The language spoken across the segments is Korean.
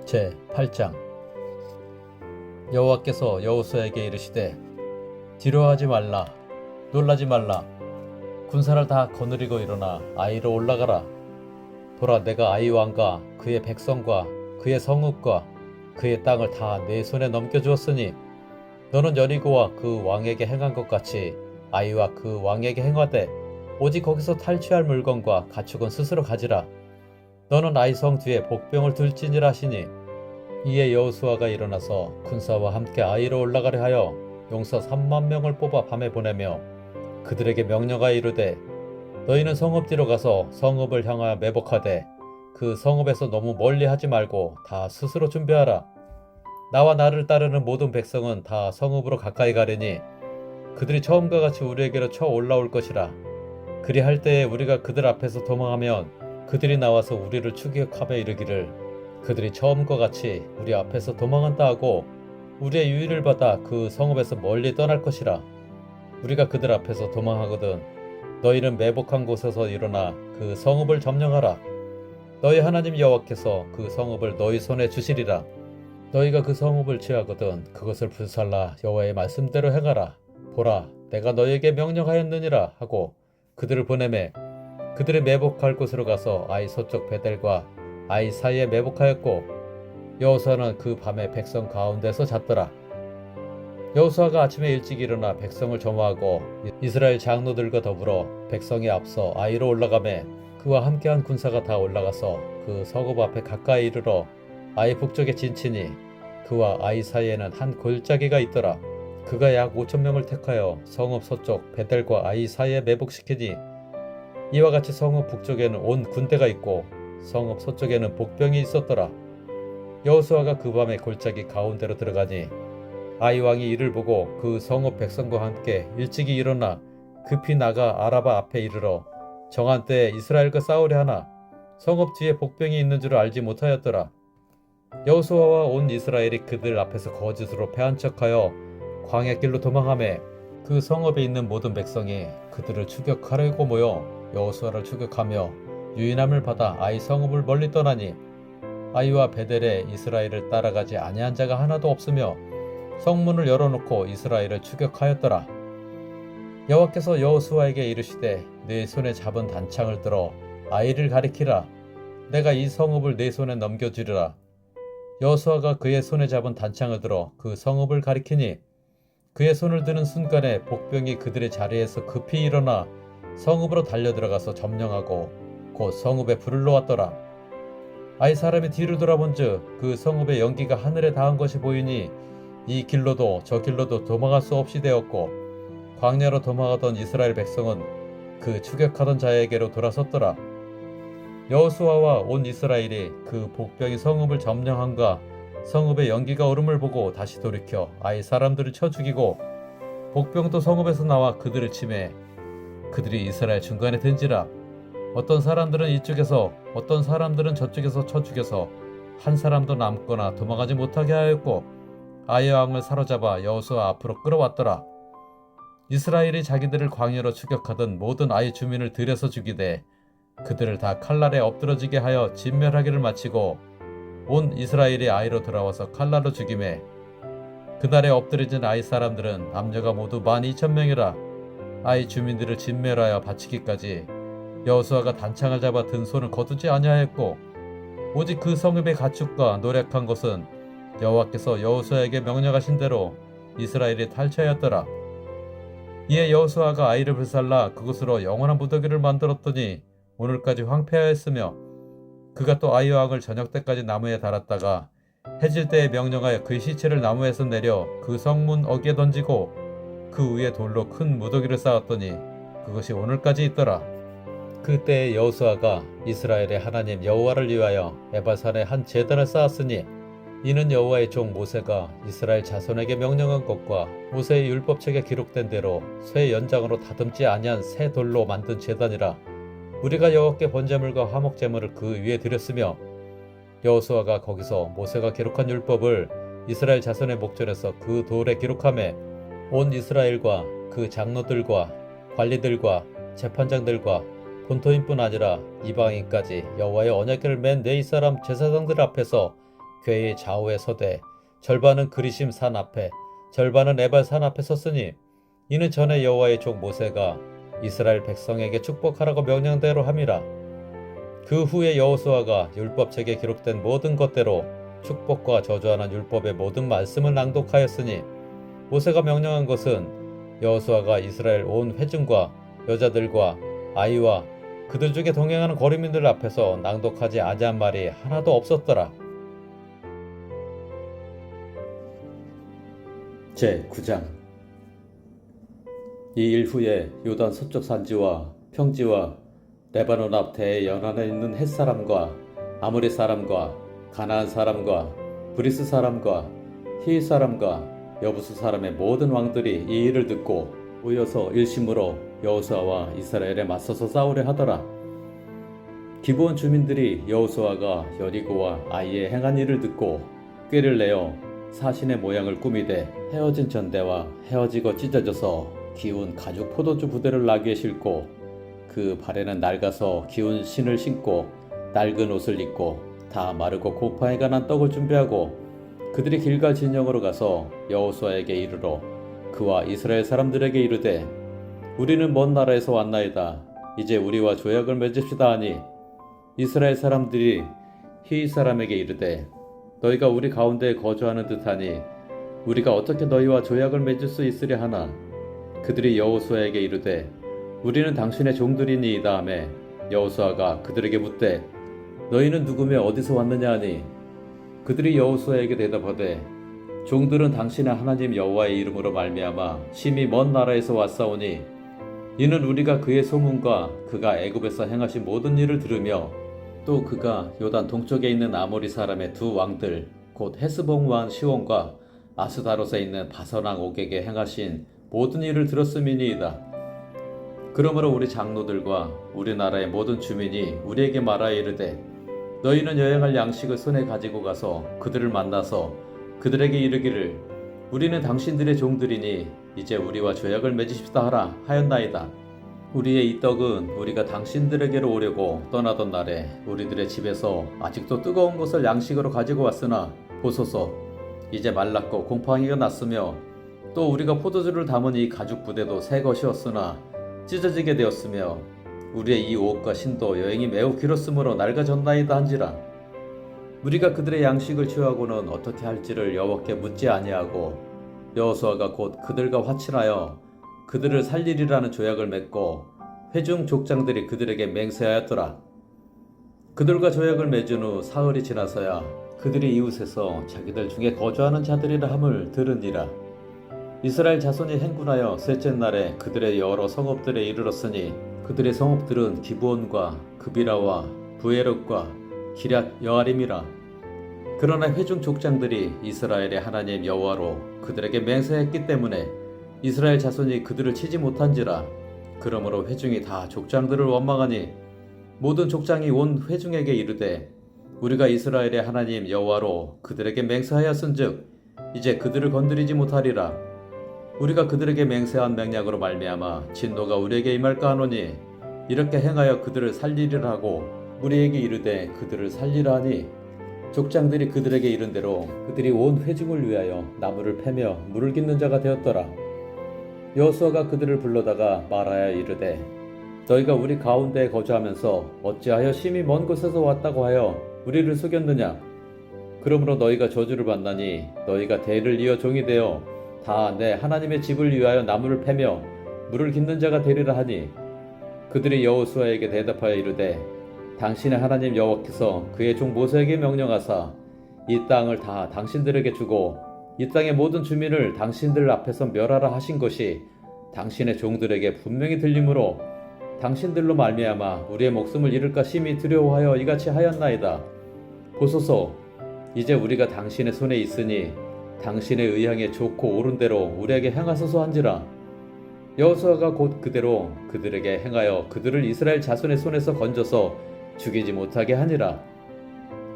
제8장. 여호와께서 여호수아에게 이르시되 두려워하지 말라, 놀라지 말라. 군사를 다 거느리고 일어나 아이로 올라가라. 보라, 내가 아이 왕과 그의 백성과 그의 성읍과 그의 땅을 다 내 손에 넘겨주었으니 너는 여리고와 그 왕에게 행한 것 같이 아이와 그 왕에게 행하되 오직 거기서 탈취할 물건과 가축은 스스로 가지라. 너는 아이 성 뒤에 복병을 둘지니라 하시니, 이에 여호수아가 일어나서 군사와 함께 아이로 올라가려 하여 용사 3만 명을 뽑아 밤에 보내며 그들에게 명령하여 이르되, 너희는 성읍 뒤로 가서 성읍을 향하여 매복하되 그 성읍에서 너무 멀리 하지 말고 다 스스로 준비하라. 나와 나를 따르는 모든 백성은 다 성읍으로 가까이 가려니 그들이 처음과 같이 우리에게로 쳐 올라올 것이라. 그리할 때에 우리가 그들 앞에서 도망하면 그들이 나와서 우리를 추격하며 이르기를, 그들이 처음과 같이 우리 앞에서 도망한다 하고 우리의 유의를 받아 그 성읍에서 멀리 떠날 것이라. 우리가 그들 앞에서 도망하거든 너희는 매복한 곳에서 일어나 그 성읍을 점령하라. 너희 하나님 여호와께서 그 성읍을 너희 손에 주시리라. 너희가 그 성읍을 취하거든 그것을 불살라 여호와의 말씀대로 행하라. 보라, 내가 너희에게 명령하였느니라 하고 그들을 보내매 그들이 매복할 곳으로 가서 아이 서쪽 베델과 아이 사이에 매복하였고, 여호수아는 그 밤에 백성 가운데서 잤더라. 여호수아가 아침에 일찍 일어나 백성을 점화하고 이스라엘 장로들과 더불어 백성이 앞서 아이로 올라가매 그와 함께한 군사가 다 올라가서 그 성읍 앞에 가까이 이르러 아이 북쪽에 진치니 그와 아이 사이에는 한 골짜기가 있더라. 그가 약 5천 명을 택하여 성읍 서쪽 베델과 아이 사이에 매복시키니, 이와 같이 성읍 북쪽에는 온 군대가 있고 성읍 서쪽에는 복병이 있었더라. 여호수아가 그 밤에 골짜기 가운데로 들어가니 아이 왕이 이를 보고 그 성읍 백성과 함께 일찍이 일어나 급히 나가 아라바 앞에 이르러 정한 때에 이스라엘과 싸우려 하나 성읍 뒤에 복병이 있는 줄 알지 못하였더라. 여호수아와 온 이스라엘이 그들 앞에서 거짓으로 패한 척하여 광야길로 도망하매 그 성읍에 있는 모든 백성이 그들을 추격하려고 모여 여호수아를 추격하며 유인함을 받아 아이 성읍을 멀리 떠나니, 아이와 베델에 이스라엘을 따라가지 아니한 자가 하나도 없으며 성문을 열어놓고 이스라엘을 추격하였더라. 여호와께서 여호수아에게 이르시되 네 손에 잡은 단창을 들어 아이를 가리키라. 내가 이 성읍을 네 손에 넘겨주리라. 여호수아가 그의 손에 잡은 단창을 들어 그 성읍을 가리키니, 그의 손을 드는 순간에 복병이 그들의 자리에서 급히 일어나 성읍으로 달려들어가서 점령하고 곧 성읍에 불을 놓았더라. 아이 사람이 뒤를 돌아본즉 그 성읍의 연기가 하늘에 닿은 것이 보이니 이 길로도 저 길로도 도망할 수 없이 되었고, 광야로 도망하던 이스라엘 백성은 그 추격하던 자에게로 돌아섰더라. 여호수아와 온 이스라엘이 그 복병이 성읍을 점령한가 성읍의 연기가 오름을 보고 다시 돌이켜 아이 사람들을 쳐 죽이고, 복병도 성읍에서 나와 그들을 치매 그들이 이스라엘 중간에 든지라. 어떤 사람들은 이쪽에서 어떤 사람들은 저쪽에서 쳐 죽여서 한 사람도 남거나 도망가지 못하게 하였고, 아이 왕을 사로잡아 여호수아 앞으로 끌어왔더라. 이스라엘이 자기들을 광야로 추격하던 모든 아이 주민을 들여서 죽이되 그들을 다 칼날에 엎드러지게 하여 진멸하기를 마치고 온 이스라엘이 아이로 돌아와서 칼날로 죽이매, 그날에 엎드려진 아이 사람들은 남녀가 모두 12,000명이라. 아이 주민들을 진멸하여 바치기까지 여호수아가 단창을 잡아 든 손을 거두지 아니하였고, 오직 그 성읍의 가축과 노력한 것은 여호와께서 여호수아에게 명령하신 대로 이스라엘이 탈취하였더라. 이에 여호수아가 아이를 불살라 그곳으로 영원한 무더기를 만들었더니 오늘까지 황폐하였으며, 그가 또 아이 왕을 저녁 때까지 나무에 달았다가 해질 때에 명령하여 그의 시체를 나무에서 내려 그 성문 어귀에 던지고 그 위에 돌로 큰 무더기를 쌓았더니 그것이 오늘까지 있더라. 그때에 여호수아가 이스라엘의 하나님 여호와를 위하여 에발산에 한 제단을 쌓았으니, 이는 여호와의 종 모세가 이스라엘 자손에게 명령한 것과 모세의 율법책에 기록된 대로 쇠 연장으로 다듬지 아니한 새 돌로 만든 제단이라. 우리가 여호와께 번제물과 화목제물을 그 위에 드렸으며, 여호수아가 거기서 모세가 기록한 율법을 이스라엘 자손의 목전에서 그 돌에 기록하매 온 이스라엘과 그 장로들과 관리들과 재판장들과 본토인뿐 아니라 이방인까지 여호와의 언약궤를 맨 네 사람 제사장들 앞에서 궤의 좌우에 서되 절반은 그리심 산 앞에 절반은 에발 산 앞에 섰으니 이는 전에 여호와의 종 모세가 이스라엘 백성에게 축복하라고 명령대로 함이라. 그 후에 여호수아가 율법책에 기록된 모든 것대로 축복과 저주하는 율법의 모든 말씀을 낭독하였으니 모세가 명령한 것은 여호수아가 이스라엘 온 회중과 여자들과 아이와 그들 중에 동행하는 거류민들 앞에서 낭독하지 아니한 말이 하나도 없었더라. 제9장. 이 일 후에 요단 서쪽 산지와 평지와 레바논 앞 대에 연안에 있는 헷 사람과 아모리 사람과 가나안 사람과 브리스 사람과 히윗 사람과 여부수 사람의 모든 왕들이 이 일을 듣고 모여서 일심으로 여호수아와 이스라엘에 맞서서 싸우려 하더라. 기브온 주민들이 여호수아가 여리고와 아이에 행한 일을 듣고 꾀를 내어 사신의 모양을 꾸미되 헤어진 전대와 헤어지고 찢어져서 기운 가죽 포도주 부대를 나귀에 싣고 그 발에는 낡아서 기운 신을 신고 낡은 옷을 입고 다 마르고 고파에 관한 떡을 준비하고 그들이 길갈 진영으로 가서 여호수아에게 이르러 그와 이스라엘 사람들에게 이르되 우리는 먼 나라에서 왔나이다. 이제 우리와 조약을 맺읍시다 하니 이스라엘 사람들이 히윗 사람에게 이르되 너희가 우리 가운데에 거주하는 듯하니 우리가 어떻게 너희와 조약을 맺을 수 있으려 하나. 그들이 여호수아에게 이르되 우리는 당신의 종들이니이다 하매 여호수아가 그들에게 묻되 너희는 누구며 어디서 왔느냐 하니 그들이 여호수아에게 대답하되 종들은 당신의 하나님 여호와의 이름으로 말미암아 심히 먼 나라에서 왔사오니 이는 우리가 그의 소문과 그가 애굽에서 행하신 모든 일을 들으며 또 그가 요단 동쪽에 있는 아모리 사람의 두 왕들 곧 헤스본 왕 시온과 아스다롯에 있는 바산 왕 옥에게 행하신 모든 일을 들었음이니이다. 그러므로 우리 장로들과 우리나라의 모든 주민이 우리에게 말하여 이르되 너희는 여행할 양식을 손에 가지고 가서 그들을 만나서 그들에게 이르기를 우리는 당신들의 종들이니 이제 우리와 조약을 맺으십시다 하라 하였나이다. 우리의 이 떡은 우리가 당신들에게로 오려고 떠나던 날에 우리들의 집에서 아직도 뜨거운 것을 양식으로 가지고 왔으나 보소서 이제 말랐고 곰팡이가 났으며 또 우리가 포도주를 담은 이 가죽 부대도 새 것이었으나 찢어지게 되었으며 우리의 이 옷과 신도 여행이 매우 길었으므로 낡아졌나이다 한지라. 우리가 그들의 양식을 취하고는 어떻게 할지를 여호와께 묻지 아니하고 여호수아가 곧 그들과 화친하여 그들을 살리리라는 조약을 맺고 회중 족장들이 그들에게 맹세하였더라. 그들과 조약을 맺은 후 사흘이 지나서야 그들이 이웃에서 자기들 중에 거주하는 자들이라 함을 들으니라. 이스라엘 자손이 행군하여 셋째 날에 그들의 여러 성읍들에 이르렀으니 그들의 성읍들은 기브온과 그비라와 부에롯과 기럇 여아림이라. 그러나 회중 족장들이 이스라엘의 하나님 여호와로 그들에게 맹세했기 때문에 이스라엘 자손이 그들을 치지 못한지라. 그러므로 회중이 다 족장들을 원망하니 모든 족장이 온 회중에게 이르되 우리가 이스라엘의 하나님 여호와로 그들에게 맹세하였은즉 이제 그들을 건드리지 못하리라. 우리가 그들에게 맹세한 맹약으로 말미암아 진노가 우리에게 임할까 하노니 이렇게 행하여 그들을 살리리라 하고 우리에게 이르되 그들을 살리라 하니 족장들이 그들에게 이른 대로 그들이 온 회중을 위하여 나무를 패며 물을 깃는 자가 되었더라. 여호수아가 그들을 불러다가 말하여 이르되 너희가 우리 가운데에 거주하면서 어찌하여 심히 먼 곳에서 왔다고 하여 우리를 속였느냐. 그러므로 너희가 저주를 받나니 너희가 대를 이어 종이 되어 다 내 하나님의 집을 위하여 나무를 패며 물을 깃는 자가 되리라 하니 그들이 여호수아에게 대답하여 이르되 당신의 하나님 여호와께서 그의 종 모세에게 명령하사 이 땅을 다 당신들에게 주고 이 땅의 모든 주민을 당신들 앞에서 멸하라 하신 것이 당신의 종들에게 분명히 들리므로 당신들로 말미암아 우리의 목숨을 잃을까 심히 두려워하여 이같이 하였나이다. 보소서 이제 우리가 당신의 손에 있으니 당신의 의향에 좋고 옳은 대로 우리에게 행하소서 한지라. 여호수아가 곧 그대로 그들에게 행하여 그들을 이스라엘 자손의 손에서 건져서 죽이지 못하게 하니라.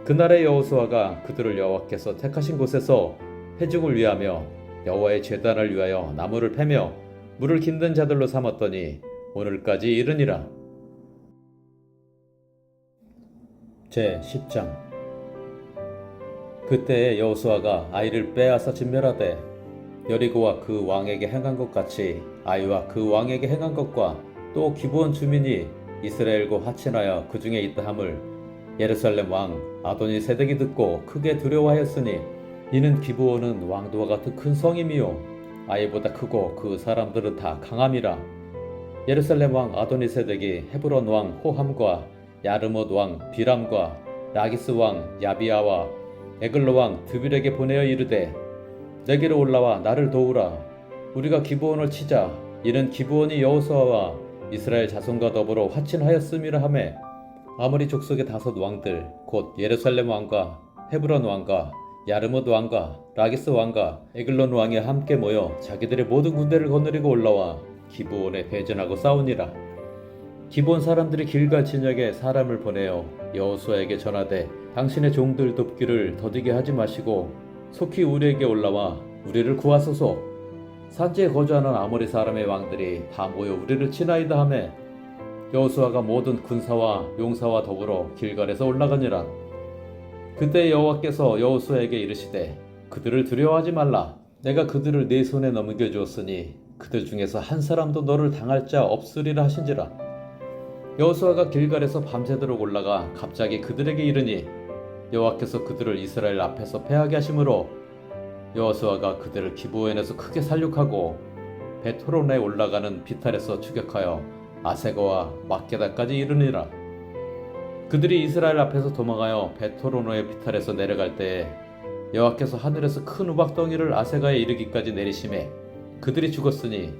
그날의 여호수아가 그들을 여호와께서 택하신 곳에서 회중을 위하며 여호와의 제단을 위하여 나무를 패며 물을 깃는 자들로 삼았더니 오늘까지 이르니라. 제10장. 그때 여호수아가 아이를 빼앗아 진멸하되 여리고와 그 왕에게 행한 것 같이 아이와 그 왕에게 행한 것과 또 기브온 주민이 이스라엘과 화친하여 그 중에 있다 함을 예루살렘 왕 아도니세덱이 듣고 크게 두려워하였으니 이는 기브온은 왕도와 같은 큰 성임이요 아이보다 크고 그 사람들은 다 강함이라. 예루살렘 왕 아도니세덱이 헤브론 왕 호함과 야르못 왕 비람과 라기스 왕 야비아와 에글로 왕 드빌에게 보내어 이르되 내게로 올라와 나를 도우라. 우리가 기브온을 치자. 이는 기브온이 여호수아와 이스라엘 자손과 더불어 화친하였음이라 하매 아모리 족속의 5 왕들 곧 예루살렘 왕과 헤브론 왕과 야르못 왕과 라기스 왕과 에글론 왕이 함께 모여 자기들의 모든 군대를 거느리고 올라와 기브온에 대전하고 싸우니라. 기브온 사람들이 길갈 진영에 사람을 보내어 여호수아에게 전하되 당신의 종들 돕기를 더디게 하지 마시고 속히 우리에게 올라와 우리를 구하소서. 산지에 거주하는 아모리 사람의 왕들이 다 모여 우리를 치나이다 하매 여호수아가 모든 군사와 용사와 더불어 길갈에서 올라가니라. 그때 여호와께서 여호수아에게 이르시되 그들을 두려워하지 말라. 내가 그들을 네 손에 넘겨주었으니 그들 중에서 한 사람도 너를 당할 자 없으리라 하신지라. 여호수아가 길갈에서 밤새도록 올라가 갑자기 그들에게 이르니 여호와께서 그들을 이스라엘 앞에서 패하게 하심으로 여호수아가 그들을 기브온에서 크게 살육하고 베토론에 올라가는 비탈에서 추격하여 아세거와 막게다까지 이르니라. 그들이 이스라엘 앞에서 도망하여 베토로노의 비탈에서 내려갈 때에 여호와께서 하늘에서 큰 우박덩이를 아세가에 이르기까지 내리심에 그들이 죽었으니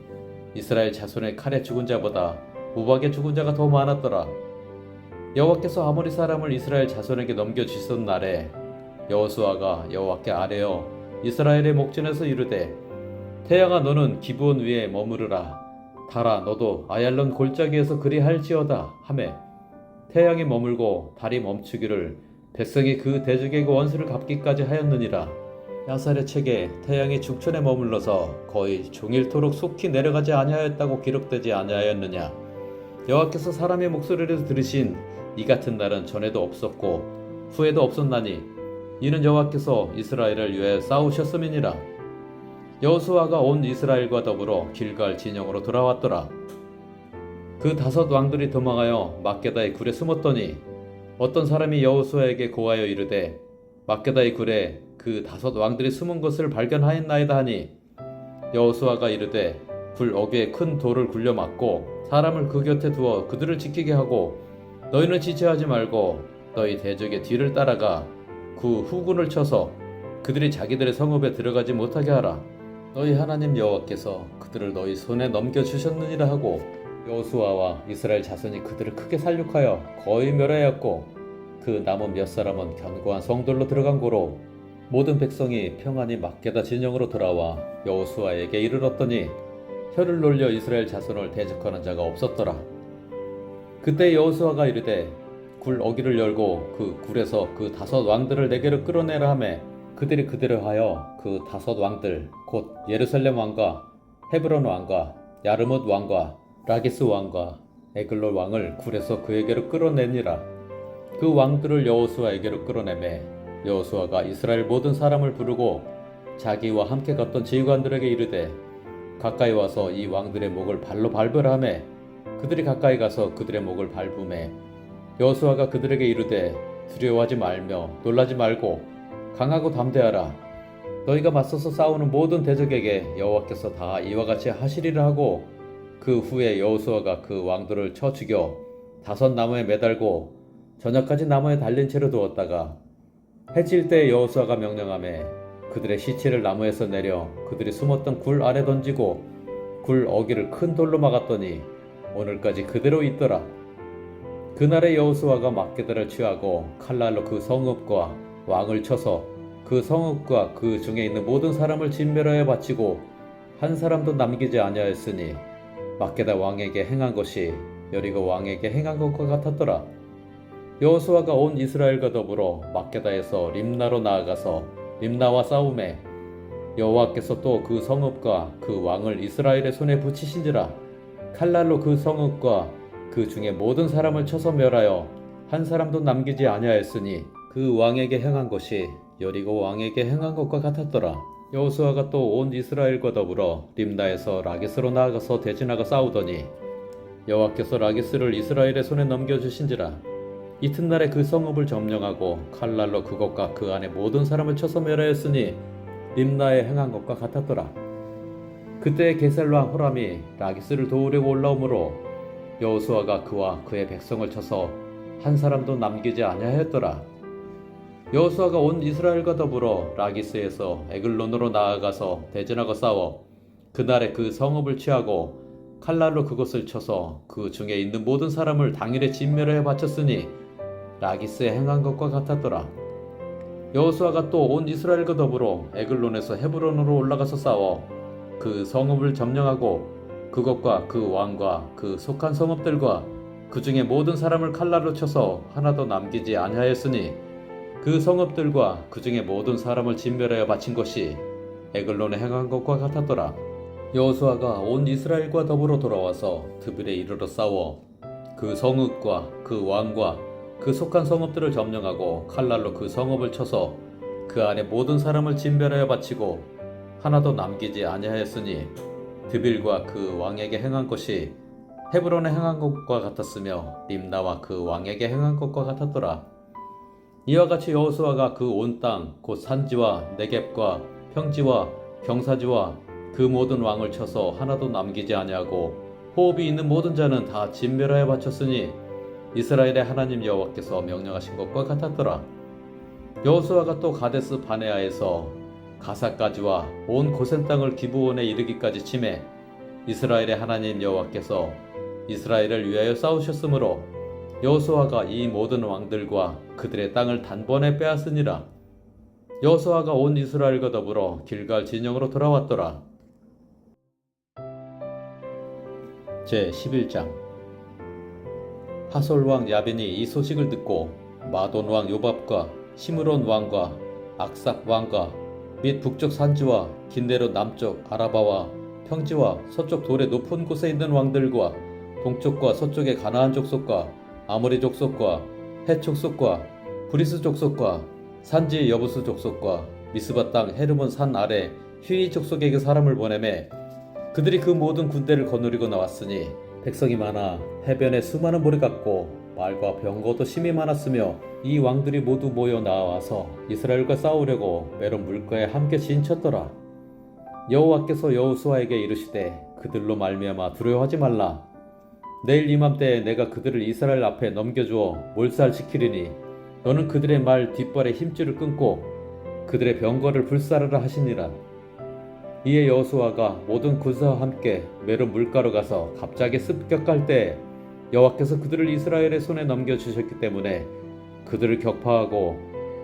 이스라엘 자손의 칼에 죽은 자보다 우박에 죽은 자가 더 많았더라. 여호와께서 아모리 사람을 이스라엘 자손에게 넘겨주시던 날에 여호수아가 여호와께 아뢰어 이스라엘의 목전에서 이르되 태양아 너는 기브온 위에 머무르라. 달아 너도 아얄론 골짜기에서 그리할지어다 하매 태양이 머물고 달이 멈추기를 백성이 그 대적의 원수를 갚기까지 하였느니라. 야살의 책에 태양이 중천에 머물러서 거의 종일토록 속히 내려가지 아니하였다고 기록되지 아니하였느냐. 여호와께서 사람의 목소리를 들으신 이 같은 날은 전에도 없었고 후에도 없었나니 이는 여호와께서 이스라엘을 위해 싸우셨음이니라. 여호수아가 온 이스라엘과 더불어 길갈 진영으로 돌아왔더라. 그 5 왕들이 도망하여 막게다의 굴에 숨었더니 어떤 사람이 여호수아에게 고하여 이르되 막게다의 굴에 그 5 왕들이 숨은 것을 발견하였나이다 하니 여호수아가 이르되 굴 어귀에 큰 돌을 굴려 막고 사람을 그 곁에 두어 그들을 지키게 하고 너희는 지체하지 말고 너희 대적의 뒤를 따라가 그 후군을 쳐서 그들이 자기들의 성읍에 들어가지 못하게 하라. 너희 하나님 여호와께서 그들을 너희 손에 넘겨주셨느니라 하고 여호수아와 이스라엘 자손이 그들을 크게 살육하여 거의 멸하였고 그 남은 몇 사람은 견고한 성들로 들어간 고로 모든 백성이 평안히 막게다 진영으로 돌아와 여호수아에게 이르렀더니 혀를 놀려 이스라엘 자손을 대적하는 자가 없었더라. 그때 여호수아가 이르되 굴 어귀를 열고 그 굴에서 그 5 왕들을 내게로 끌어내라 하매 그들이 그대로 하여 그 5 왕들 곧 예루살렘 왕과 헤브론 왕과 야르못 왕과 라기스 왕과 에글론 왕을 굴에서 그에게로 끌어내니라. 그 왕들을 여호수아에게로 끌어내매 여호수아가 이스라엘 모든 사람을 부르고 자기와 함께 갔던 지휘관들에게 이르되 가까이 와서 이 왕들의 목을 발로 밟으라 하매 그들이 가까이 가서 그들의 목을 밟으매 여호수아가 그들에게 이르되 두려워하지 말며 놀라지 말고 강하고 담대하라. 너희가 맞서서 싸우는 모든 대적에게 여호와께서 다 이와 같이 하시리라 하고 그 후에 여호수아가 그 왕들을 쳐 죽여 5 나무에 매달고 저녁까지 나무에 달린 채로 두었다가 해질 때 여호수아가 명령하매 그들의 시체를 나무에서 내려 그들이 숨었던 굴 아래 던지고 굴 어귀를 큰 돌로 막았더니 오늘까지 그대로 있더라. 그날에 여호수아가 막게다를 취하고 칼날로 그 성읍과 왕을 쳐서 그 성읍과 그 중에 있는 모든 사람을 진멸하여 바치고 한 사람도 남기지 아니하였으니 막게다 왕에게 행한 것이 여리고 왕에게 행한 것과 같았더라. 여호수아가 온 이스라엘과 더불어 막게다에서 림나로 나아가서 림나와 싸우매 여호와께서 또 그 성읍과 그 왕을 이스라엘의 손에 붙이신지라. 칼날로 그 성읍과 그 중에 모든 사람을 쳐서 멸하여 한 사람도 남기지 아니하였으니 그 왕에게 행한 것이 여리고 왕에게 행한 것과 같았더라. 여호수아가 또 온 이스라엘과 더불어 림나에서 라기스로 나아가서 대진하고 싸우더니 여호와께서 라기스를 이스라엘의 손에 넘겨주신지라. 이튿날에 그 성읍을 점령하고 칼날로 그것과 그 안에 모든 사람을 쳐서 멸하였으니 림나에 행한 것과 같았더라. 그때 게셀 왕 호람이 라기스를 도우려고 올라오므로 여호수아가 그와 그의 백성을 쳐서 한 사람도 남기지 아니하였더라. 여호수아가 온 이스라엘과 더불어 라기스에서 에글론으로 나아가서 대전하고 싸워 그날에 그 성읍을 취하고 칼날로 그것을 쳐서 그 중에 있는 모든 사람을 당일에 진멸하여 바쳤으니 라기스에 행한 것과 같았더라. 여호수아가 또 온 이스라엘과 더불어 에글론에서 헤브론으로 올라가서 싸워 그 성읍을 점령하고 그것과 그 왕과 그 속한 성읍들과 그 중에 모든 사람을 칼날로 쳐서 하나도 남기지 아니하였으니 그 성읍들과 그 중에 모든 사람을 진멸하여 바친 것이 에글론에 행한 것과 같았더라. 여호수아가 온 이스라엘과 더불어 돌아와서 드빌에 이르러 싸워 그 성읍과 그 왕과 그 속한 성읍들을 점령하고 칼날로 그 성읍을 쳐서 그 안에 모든 사람을 진멸하여 바치고 하나도 남기지 아니하였으니 드빌과 그 왕에게 행한 것이 헤브론에 행한 것과 같았으며 림나와 그 왕에게 행한 것과 같았더라. 이와 같이 여호수아가 그 온 땅 곧 산지와 네겝과 평지와 경사지와 그 모든 왕을 쳐서 하나도 남기지 아니하고 호흡이 있는 모든 자는 다 진멸하여 바쳤으니 이스라엘의 하나님 여호와께서 명령하신 것과 같았더라. 여호수아가 또 가데스 바네아에서 가사까지와 온 고센 땅을 기브온에 이르기까지 치매 이스라엘의 하나님 여호와께서 이스라엘을 위하여 싸우셨으므로 여호수아가 이 모든 왕들과 그들의 땅을 단번에 빼앗으니라. 여호수아가 온 이스라엘과 더불어 길갈 진영으로 돌아왔더라. 제11장 하솔 왕 야벤이 이 소식을 듣고 마돈 왕 요밥과 시므론 왕과 악삭 왕과 및 북쪽 산지와 긴네로 남쪽 아라바와 평지와 서쪽 돌의 높은 곳에 있는 왕들과 동쪽과 서쪽의 가나안 족속과 아모리 족속과 헷 족속과 브리스 족속과 산지 여부스 족속과 미스바 땅 헤르몬 산 아래 휘이 족속에게 사람을 보내매 그들이 그 모든 군대를 거느리고 나왔으니 백성이 많아 해변에 수많은 모래 같고 말과 병거도 심히 많았으며 이 왕들이 모두 모여 나와서 이스라엘과 싸우려고 메론 물가에 함께 진쳤더라. 여호와께서 여호수아에게 이르시되 그들로 말미암아 두려워하지 말라. 내일 이맘때에 내가 그들을 이스라엘 앞에 넘겨주어 몰살시키리니 너는 그들의 말 뒷발에 힘줄을 끊고 그들의 병거를 불사르라 하시니라. 이에 여호수아가 모든 군사와 함께 메론 물가로 가서 갑자기 습격할 때에 여호와께서 그들을 이스라엘의 손에 넘겨주셨기 때문에 그들을 격파하고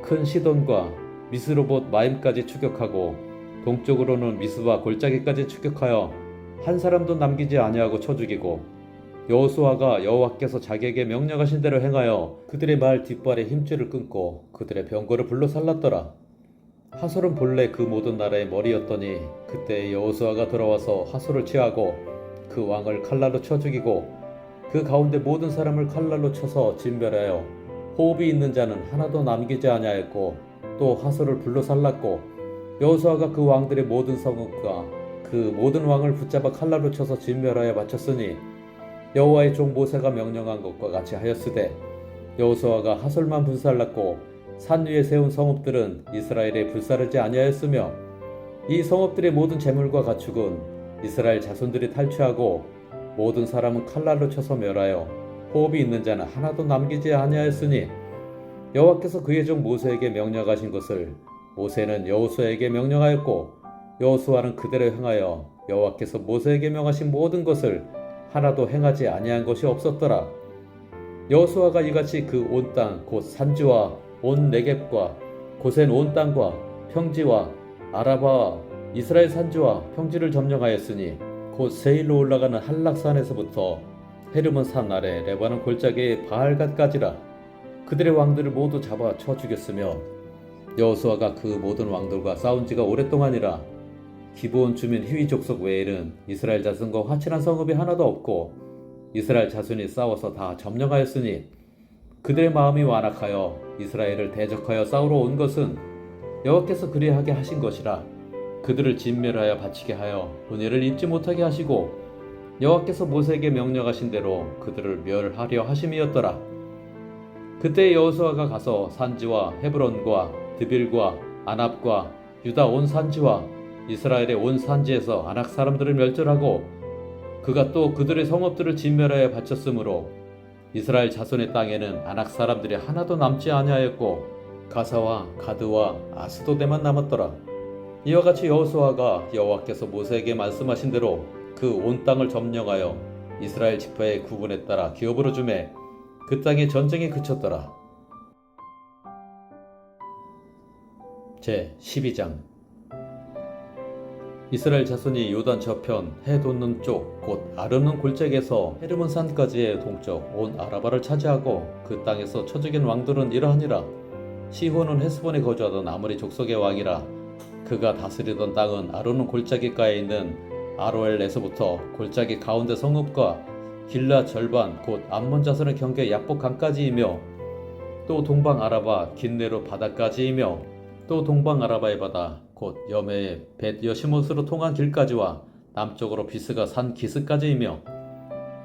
큰 시돈과 미스로봇 마임까지 추격하고 동쪽으로는 미스바 골짜기까지 추격하여 한 사람도 남기지 아니하고 쳐 죽이고 여호수아가 여호와께서 자기에게 명령하신 대로 행하여 그들의 말 뒷발에 힘줄을 끊고 그들의 병거를 불러 살랐더라. 하솔은 본래 그 모든 나라의 머리였더니 그때 여호수아가 돌아와서 하솔을 취하고 그 왕을 칼날로 쳐 죽이고 그 가운데 모든 사람을 칼날로 쳐서 진멸하여 호흡이 있는 자는 하나도 남기지 아니하였고 또 하솔을 불러 살랐고 여호수아가 그 왕들의 모든 성읍과 그 모든 왕을 붙잡아 칼날로 쳐서 진멸하여 바쳤으니 여호와의 종 모세가 명령한 것과 같이 하였으되 여호수아가 하솔만 불살랐고 산 위에 세운 성읍들은 이스라엘에 불사르지 아니하였으며 이 성읍들의 모든 재물과 가축은 이스라엘 자손들이 탈취하고 모든 사람은 칼날로 쳐서 멸하여 호흡이 있는 자는 하나도 남기지 아니하였으니 여호와께서 그의 종 모세에게 명령하신 것을 모세는 여호수아에게 명령하였고 여호수아는 그대로 행하여 여호와께서 모세에게 명하신 모든 것을 하나도 행하지 아니한 것이 없었더라. 여호수아가 이같이 그 온 땅 곧 산지와 온 네겝과 고센 온 땅과 평지와 아라바와 이스라엘 산지와 평지를 점령하였으니 곧 세일로 올라가는 한락산에서부터 헤르몬 산 아래 레바논 골짜기의 바알갓까지라. 그들의 왕들을 모두 잡아 쳐 죽였으며 여호수아가 그 모든 왕들과 싸운 지가 오랫동안이라. 기브온 주민 히위 족속 외에는 이스라엘 자손과 화친한 성읍이 하나도 없고 이스라엘 자손이 싸워서 다 점령하였으니 그들의 마음이 완악하여 이스라엘을 대적하여 싸우러 온 것은 여호와께서 그리하게 하신 것이라. 그들을 진멸하여 바치게 하여 은혜를 입지 못하게 하시고 여호와께서 모세에게 명령하신 대로 그들을 멸하려 하심이었더라. 그때 여호수아가 가서 산지와 헤브론과 드빌과 아납과 유다 온 산지와 이스라엘의 온 산지에서 아낙 사람들을 멸절하고 그가 또 그들의 성읍들을 진멸하여 바쳤으므로 이스라엘 자손의 땅에는 아낙 사람들이 하나도 남지 아니하였고 가사와 가드와 아스도데만 남았더라. 이와 같이 여호수아가 여호와께서 모세에게 말씀하신 대로 그 온 땅을 점령하여 이스라엘 지파의 구분에 따라 기업으로 주매 그 땅에 전쟁이 그쳤더라. 제 12장. 이스라엘 자손이 요단 저편 해 돋는 쪽 곧 아르논 골짜기에서 헤르몬 산까지의 동쪽 온 아라바를 차지하고 그 땅에서 쳐 죽인 왕들은 이러하니라. 시혼은 헤스본에 거주하던 아모리 족속의 왕이라. 그가 다스리던 땅은 아르논 골짜기가에 있는 아로엘에서부터 골짜기 가운데 성읍과 길라 절반 곧 암몬 자손의 경계 약복 강까지이며 또 동방 아라바 긴네로 바다까지이며 또 동방 아라바의 바다 곧 여매의 벳 여시못으로 통한 길까지와 남쪽으로 비스가 산 기스까지이며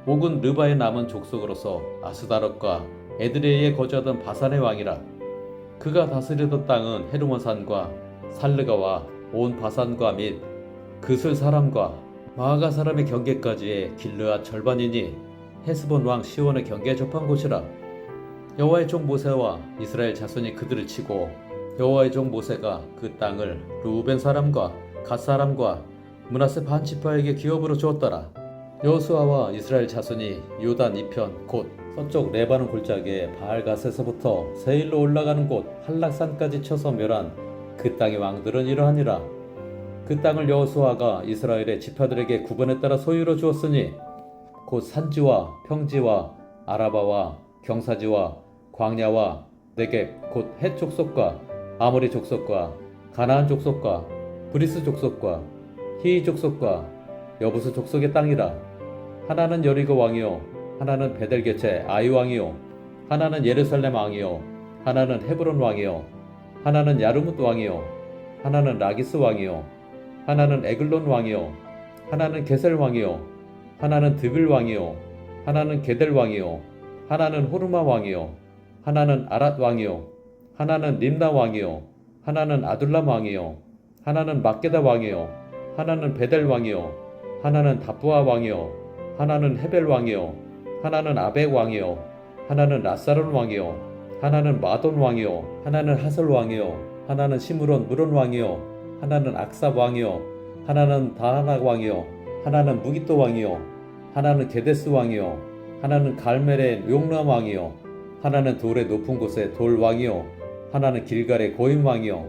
옥은 르바의 남은 족속으로서 아스다롯과 에드레이에 거주하던 바산의 왕이라. 그가 다스리던 땅은 헤르몬 산과 살르가와 온 바산과 및 그슬 사람과 마아가 사람의 경계까지의 길르앗 절반이니 헤스본 왕 시온의 경계에 접한 곳이라. 여호와의 종 모세와 이스라엘 자손이 그들을 치고 여호와의 종 모세가 그 땅을 르우벤 사람과 갓 사람과 므낫세 반 지파에게 기업으로 주었더라. 여호수아와 이스라엘 자손이 요단 이편 곧 서쪽 레바논 골짜기의 바알갓에서부터 세일로 올라가는 곳 한락산까지 쳐서 멸한 그 땅의 왕들은 이러하니라. 그 땅을 여호수아가 이스라엘의 지파들에게 구분에 따라 소유로 주었으니 곧 산지와 평지와 아라바와 경사지와 광야와 네겝 곧 헷 족속과 아모리 족속과 가나안 족속과 브리스 족속과 히이 족속과 여부스 족속의 땅이라. 하나는 여리고 왕이요 하나는 베델게체 아이 왕이요 하나는 예루살렘 왕이요 하나는 헤브론 왕이요 하나는 야르뭇 왕이요 하나는 라기스 왕이요 하나는 에글론 왕이요 하나는 게셀 왕이요 하나는 드빌 왕이요 하나는 게델 왕이요 하나는 호르마 왕이요 하나는 아랏 왕이요 하나는 림나 왕이요 하나는 아둘람 왕이요 하나는 막게다 왕이요 하나는 베델 왕이요 하나는 다부아 왕이요 하나는 헤벨 왕이요 하나는 아벡 왕이요 하나는 라사론 왕이요 하나는 마돈 왕이요 하나는 하솔 왕이요 하나는 시므론 무론 왕이요 하나는 악삽 왕이요 하나는 다하낙 왕이요 하나는 무기또 왕이요 하나는 게데스 왕이요 하나는 갈멜의 용람 왕이요 하나는 돌의 높은 곳의 돌 왕이요 하나는 길갈의 고임 왕이요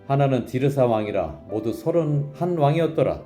하나는 디르사 왕이라. 모두 31 왕이었더라.